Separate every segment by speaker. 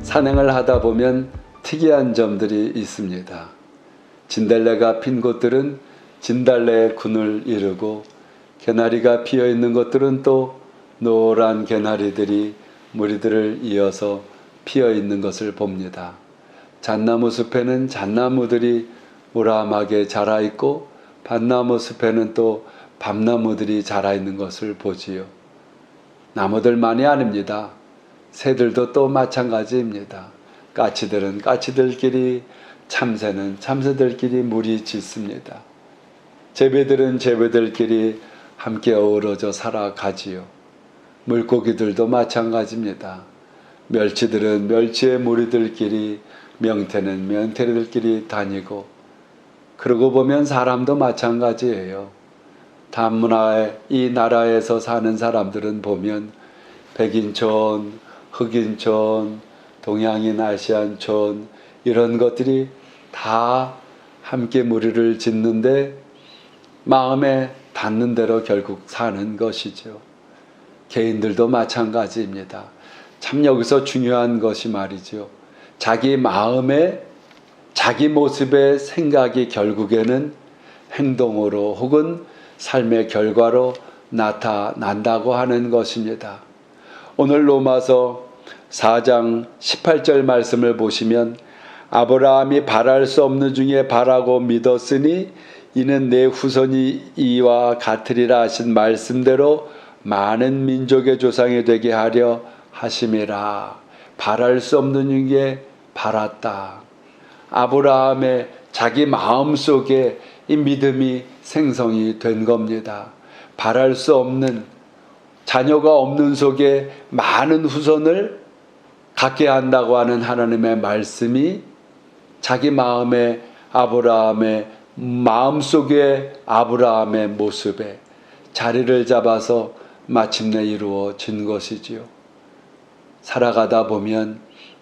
Speaker 1: 산행을 하다 보면 특이한 점들이 있습니다. 진달래가 핀 곳들은 진달래의 군을 이루고 개나리가 피어 있는 곳들은 또 노란 개나리들이 무리들을 이어서 피어 있는 것을 봅니다. 잣나무 숲에는 잣나무들이 우람하게 자라 있고 밭나무 숲에는 또 밤나무들이 자라 있는 것을 보지요. 나무들만이 아닙니다. 새들도 또 마찬가지입니다. 까치들은 까치들끼리, 참새는 참새들끼리 무리 짓습니다. 제비들은 제비들끼리 함께 어우러져 살아가지요. 물고기들도 마찬가지입니다. 멸치들은 멸치의 무리들끼리, 명태는 명태들끼리 다니고, 그러고 보면 사람도 마찬가지예요. 다문화의 이 나라에서 사는 사람들은 보면 백인촌, 흑인촌, 동양인 아시안촌 이런 것들이 다 함께 무리를 짓는데 마음에 닿는 대로 결국 사는 것이죠. 개인들도 마찬가지입니다. 참 여기서 중요한 것이 말이죠. 자기 마음에 자기 모습의 생각이 결국에는 행동으로 혹은 삶의 결과로 나타난다고 하는 것입니다. 오늘 로마서 4장 18절 말씀을 보시면 아브라함이 바랄 수 없는 중에 바라고 믿었으니 이는 내 후손이 이와 같으리라 하신 말씀대로 많은 민족의 조상이 되게 하려 하심이라. 바랄 수 없는 중에 바랐다. 아브라함의 자기 마음속에 이 믿음이 생성이 된 겁니다. 바랄 수 없는, 자녀가 없는 속에 많은 후손을 갖게 한다고 하는 하나님의 말씀이 자기 마음의 아브라함의 마음속에 아브라함의 모습에 자리를 잡아서 마침내 이루어진 것이지요. 살아가다 보면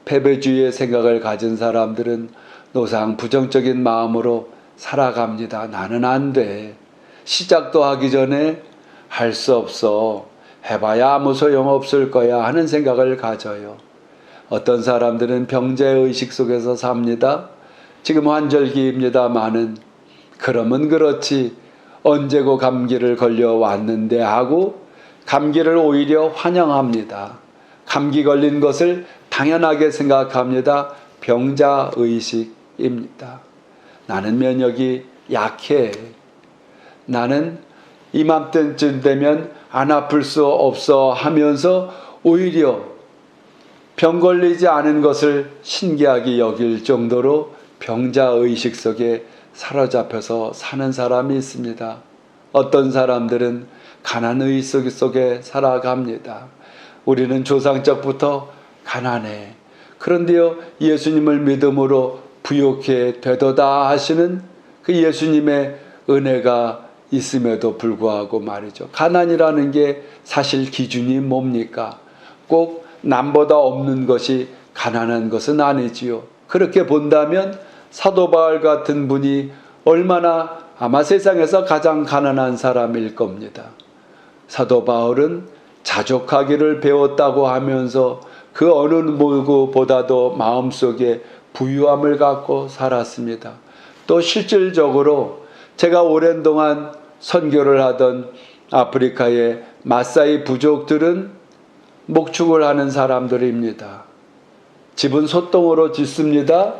Speaker 1: 패배주의의 생각을 가진 사람들은 노상 부정적인 마음으로 살아갑니다. 나는 안 돼. 시작도 하기 전에 할 수 없어. 해봐야 아무 소용없을 거야 하는 생각을 가져요. 어떤 사람들은 병자의식 속에서 삽니다. 지금 환절기입니다마는 그러면 그렇지 언제고 감기를 걸려왔는데 하고 감기를 오히려 환영합니다. 감기 걸린 것을 당연하게 생각합니다. 병자의식입니다. 나는 면역이 약해. 나는 이맘때쯤 되면 안 아플 수 없어 하면서 오히려 병 걸리지 않은 것을 신기하게 여길 정도로 병자의식 속에 사로잡혀서 사는 사람이 있습니다. 어떤 사람들은 가난의식 속에 살아갑니다. 우리는 조상적부터 가난해. 그런데요, 예수님을 믿음으로 부욕해 되도다 하시는 그 예수님의 은혜가 있음에도 불구하고 말이죠. 가난이라는 게 사실 기준이 뭡니까? 꼭 남보다 없는 것이 가난한 것은 아니지요. 그렇게 본다면 사도 바울 같은 분이 얼마나 아마 세상에서 가장 가난한 사람일 겁니다. 사도 바울은 자족하기를 배웠다고 하면서 그 어느 누구보다도 마음속에 부유함을 갖고 살았습니다. 또 실질적으로 제가 오랜 동안 선교를 하던 아프리카의 마사이 부족들은 목축을 하는 사람들입니다. 집은 소똥으로 짓습니다.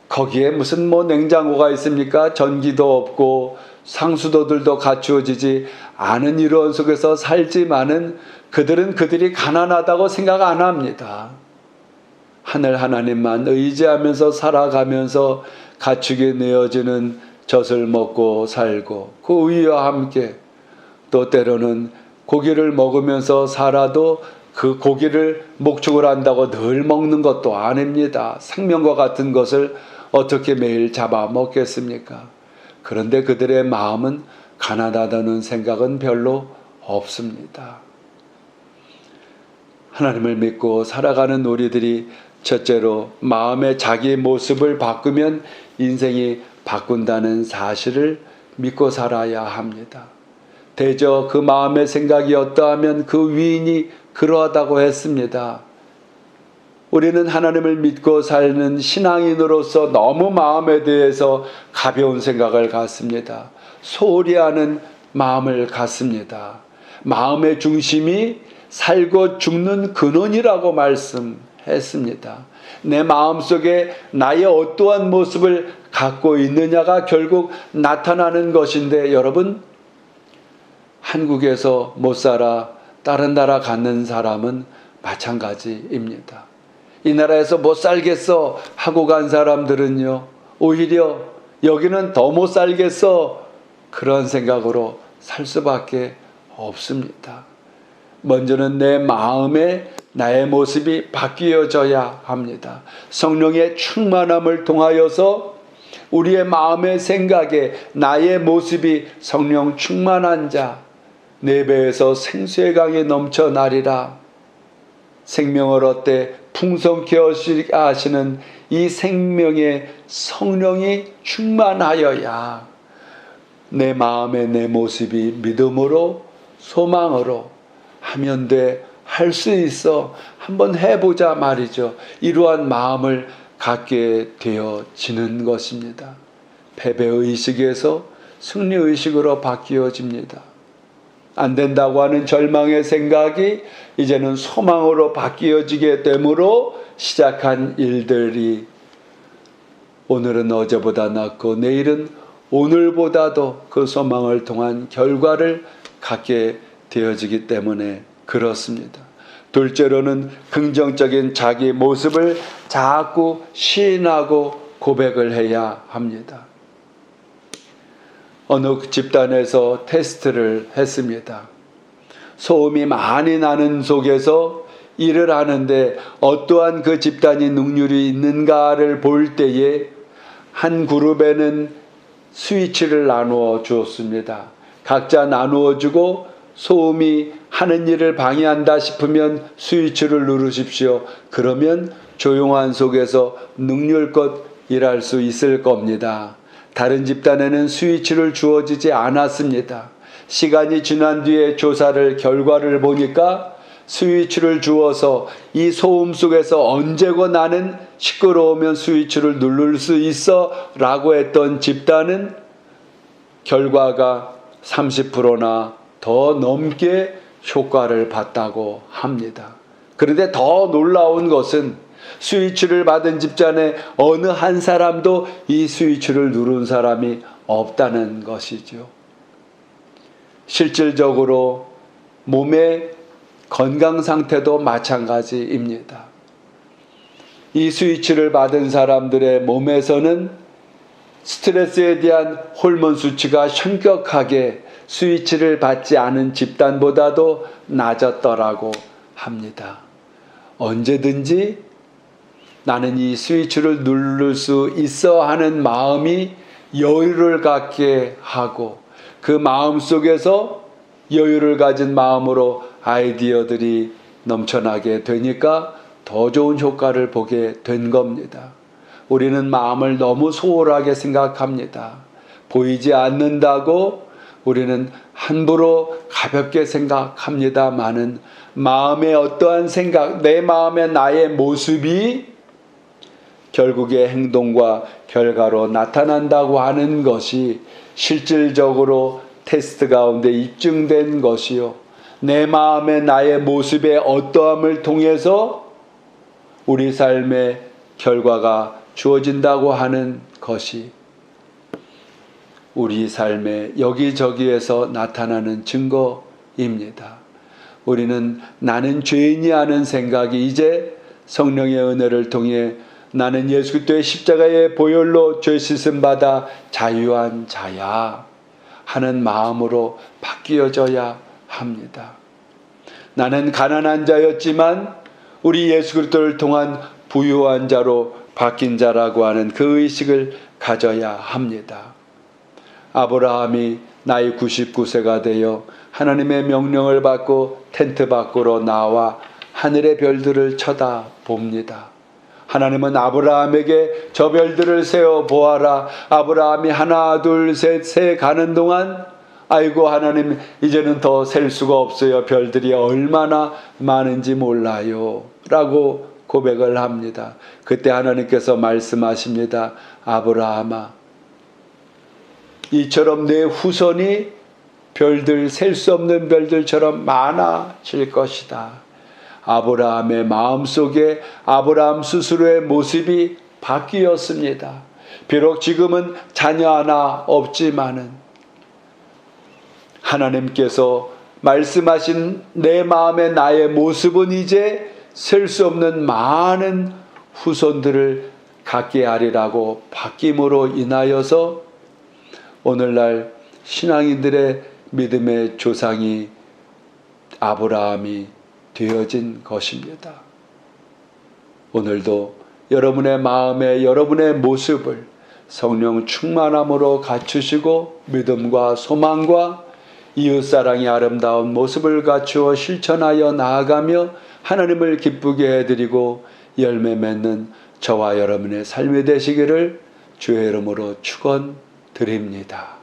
Speaker 1: 거기에 무슨 냉장고가 있습니까? 전기도 없고 상수도들도 갖추어지지 않은 이런 속에서 살지만은 그들은 그들이 가난하다고 생각 안 합니다. 하늘 하나님만 의지하면서 살아가면서 가축이 내어지는 젖을 먹고 살고 그 우유와 함께 또 때로는 고기를 먹으면서 살아도 그 고기를 목축을 한다고 늘 먹는 것도 아닙니다. 생명과 같은 것을 어떻게 매일 잡아 먹겠습니까? 그런데 그들의 마음은 가난하다는 생각은 별로 없습니다. 하나님을 믿고 살아가는 우리들이 첫째로 마음의 자기 모습을 바꾸면 인생이 바꾼다는 사실을 믿고 살아야 합니다. 대저 그 마음의 생각이 어떠하면 그 위인이 그러하다고 했습니다. 우리는 하나님을 믿고 사는 신앙인으로서 너무 마음에 대해서 가벼운 생각을 갖습니다. 소홀히 하는 마음을 갖습니다. 마음의 중심이 살고 죽는 근원이라고 말씀했습니다. 내 마음속에 나의 어떠한 모습을 갖고 있느냐가 결국 나타나는 것인데, 여러분, 한국에서 못 살아 다른 나라 가는 사람은 마찬가지입니다. 이 나라에서 못 살겠어 하고 간 사람들은요, 오히려 여기는 더 못 살겠어 그런 생각으로 살 수밖에 없습니다. 먼저는 내 마음에 나의 모습이 바뀌어져야 합니다. 성령의 충만함을 통하여서 우리의 마음의 생각에 나의 모습이 성령 충만한 자, 내 배에서 생수의 강이 넘쳐나리라. 생명을 얻되 풍성케 하시는 이 생명의 성령이 충만하여야 내 마음에 내 모습이 믿음으로 소망으로 하면 돼, 할 수 있어, 한번 해보자 말이죠. 이러한 마음을 갖게 되어지는 것입니다. 패배의식에서 승리의식으로 바뀌어집니다. 안 된다고 하는 절망의 생각이 이제는 소망으로 바뀌어지게 되므로 시작한 일들이 오늘은 어제보다 낫고 내일은 오늘보다도 그 소망을 통한 결과를 갖게 되어지기 때문에 그렇습니다. 둘째로는 긍정적인 자기 모습을 자꾸 시인하고 고백을 해야 합니다. 어느 집단에서 테스트를 했습니다. 소음이 많이 나는 속에서 일을 하는데 어떠한 그 집단이 능률이 있는가를 볼 때에 한 그룹에는 스위치를 나누어 주었습니다. 각자 나누어 주고 소음이 하는 일을 방해한다 싶으면 스위치를 누르십시오. 그러면 조용한 속에서 능률껏 일할 수 있을 겁니다. 다른 집단에는 스위치를 주어지지 않았습니다. 시간이 지난 뒤에 조사를 결과를 보니까 스위치를 주어서 이 소음 속에서 언제고 나는 시끄러우면 스위치를 누를 수 있어 라고 했던 집단은 결과가 30%나 더 넘게 효과를 봤다고 합니다. 그런데 더 놀라운 것은 스위치를 받은 집단의 어느 한 사람도 이 스위치를 누른 사람이 없다는 것이죠. 실질적으로 몸의 건강 상태도 마찬가지입니다. 이 스위치를 받은 사람들의 몸에서는 스트레스에 대한 호르몬 수치가 현격하게 스위치를 받지 않은 집단보다도 낮았더라고 합니다. 언제든지 나는 이 스위치를 누를 수 있어 하는 마음이 여유를 갖게 하고 그 마음 속에서 여유를 가진 마음으로 아이디어들이 넘쳐나게 되니까 더 좋은 효과를 보게 된 겁니다. 우리는 마음을 너무 소홀하게 생각합니다. 보이지 않는다고 우리는 함부로 가볍게 생각합니다마는 마음의 어떠한 생각, 내 마음의 나의 모습이 결국에 행동과 결과로 나타난다고 하는 것이 실질적으로 테스트 가운데 입증된 것이요. 내 마음의 나의 모습의 어떠함을 통해서 우리 삶의 결과가 주어진다고 하는 것이 우리 삶의 여기저기에서 나타나는 증거입니다. 우리는 나는 죄인이 하는 생각이 이제 성령의 은혜를 통해 나는 예수 그리스도의 십자가의 보혈로 죄 씻음 받아 자유한 자야 하는 마음으로 바뀌어져야 합니다. 나는 가난한 자였지만 우리 예수 그리스도를 통한 부유한 자로 바뀐 자라고 하는 그 의식을 가져야 합니다. 아브라함이 나이 99세가 되어 하나님의 명령을 받고 텐트 밖으로 나와 하늘의 별들을 쳐다봅니다. 하나님은 아브라함에게 저 별들을 세어 보아라. 아브라함이 하나 둘 셋 세 가는 동안 아이고 하나님 이제는 더 셀 수가 없어요. 별들이 얼마나 많은지 몰라요 라고 고백을 합니다. 그때 하나님께서 말씀하십니다. 아브라함아, 이처럼 내 후손이 별들, 셀 수 없는 별들처럼 많아질 것이다. 아브라함의 마음속에 아브라함 스스로의 모습이 바뀌었습니다. 비록 지금은 자녀 하나 없지만은 하나님께서 말씀하신 내 마음의 나의 모습은 이제 셀 수 없는 많은 후손들을 갖게 하리라고 바뀜으로 인하여서 오늘날 신앙인들의 믿음의 조상이 아브라함이 되어진 것입니다. 오늘도 여러분의 마음에 여러분의 모습을 성령 충만함으로 갖추시고 믿음과 소망과 이웃사랑의 아름다운 모습을 갖추어 실천하여 나아가며 하나님을 기쁘게 해드리고 열매 맺는 저와 여러분의 삶이 되시기를 주의 이름으로 축원드립니다.